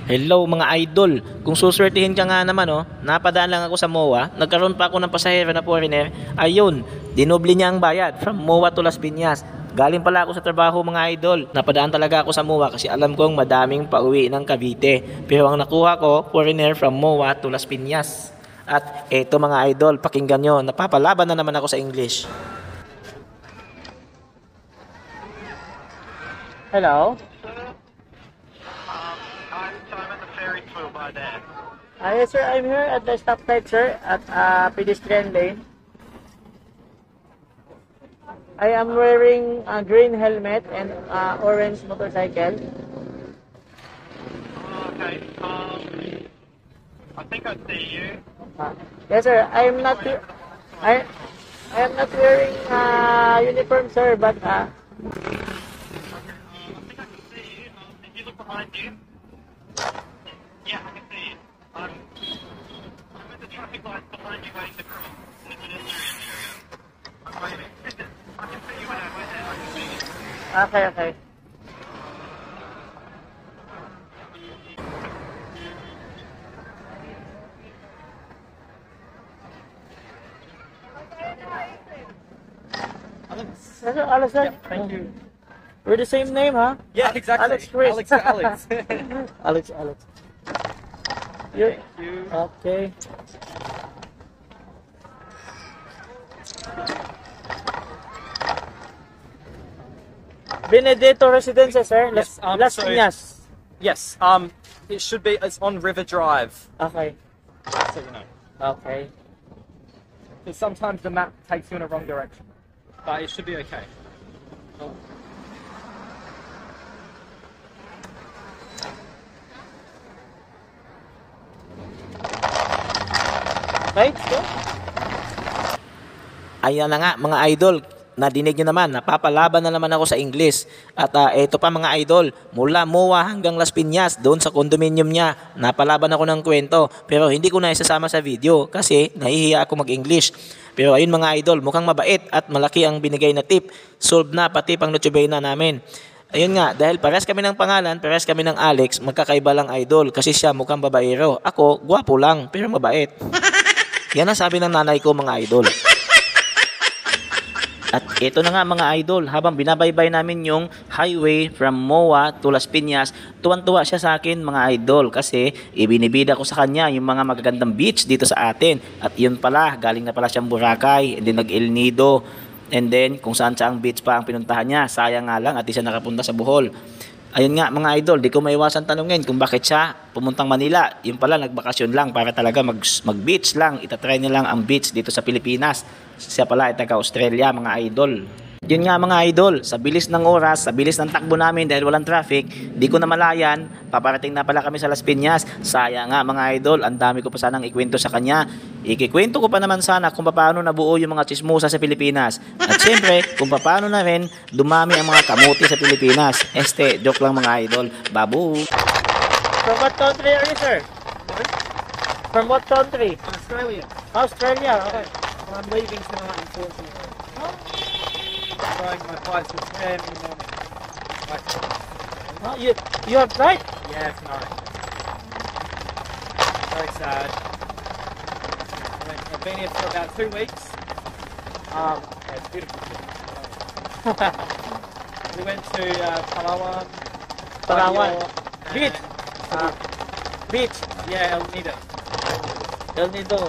Hello mga idol, kung suswertihin ka nga naman napadaan lang ako sa MOA, nagkaroon pa ako ng pasahero na foreigner, ayun, dinobli niya ang bayad from MOA to Las Piñas. Galing pala ako sa trabaho mga idol, napadaan talaga ako sa MOA kasi alam kong madaming pauwi ng Cavite. Pero ang nakuha ko, foreigner from MOA to Las Piñas. At eto mga idol, pakinggan nyo, napapalaban na naman ako sa English. Hello? Yes sir, I'm here at the stoplight sir, at pedestrian lane. I am wearing a green helmet and orange motorcycle. Okay, I think I see you. Yes sir, I am not wearing uniform sir, but I think I can see you. Did you look behind you? Yeah, I can see you. I'm at the traffic lights behind you waiting to cross in the pedestrian area. I'm waiting. I can see you when I went there. I can see you. okay. Alex, sir. Yep, thank you. We're the same name, huh? Yeah, exactly. Alex Chris. Alex. Alex. Yeah. Thank you. Okay. Benedetto Residencia, sir. Las Piñas. Yes, it should be, it's on River Drive, Okay. so you know. Okay. Because sometimes the map takes you in a wrong direction, but it should be okay. Okay, go. Ayan na nga mga idol, nadinig nyo naman, napapalaban na naman ako sa English. At ito pa mga idol, mula MOA hanggang Las Piñas, doon sa condominium niya, napalaban ako ng kwento. Pero hindi ko na isasama sa video kasi nahihiya ako mag-English. Pero ayun mga idol, mukhang mabait at malaki ang binigay na tip. Solve na pati pang Noche Buena namin. Ayun nga, dahil pares kami ng pangalan, pares kami ng Alex, magkakaiba lang idol. Kasi siya mukhang babaero. Ako, gwapo lang, pero mabait. Yan ang sabi ng nanay ko mga idol. At ito na nga mga idol, habang binabaybay namin yung highway from MOA to Las Piñas, tuwan-tuwa siya sa akin mga idol kasi ibinibida ko sa kanya yung mga magagandang beach dito sa atin. At yun pala, galing na pala siyang Boracay, and then nag-El Nido, and then kung saan saang beach pa ang pinuntahan niya. Sayang nga lang at di siya nakapunta sa Bohol. Ayun nga mga idol, di ko maiwasan tanungin kung bakit siya pumuntang Manila. Yung pala nagbakasyon lang para talaga mag-beach lang. Itatry niya lang ang beach dito sa Pilipinas. Siya pala ay taga-Australia mga idol. Yun nga mga idol, sa bilis ng oras, sa bilis ng takbo namin dahil walang traffic, di ko na malayan, paparating na pala kami sa Las Piñas. Sayang nga mga idol, ang dami ko pa sanang ikwento sa kanya. Ikikwento ko pa naman sana kung paano nabuo yung mga chismosa sa Pilipinas. At siyempre, kung paano na rin dumami ang mga kamuti sa Pilipinas. Joke lang mga idol. Babu! From what country are you, sir? From what country? Australia. Australia, okay. I'm leaving tonight, unfortunately. Trying my flights with 10 in the morning. Oh, you have flight? Yeah, tonight. Very sad. I've been here for about 2 weeks. Yeah, it's beautiful. We went to Palawan. Palawan. and, Beach. Beach. Yeah, El Nido. El Nido.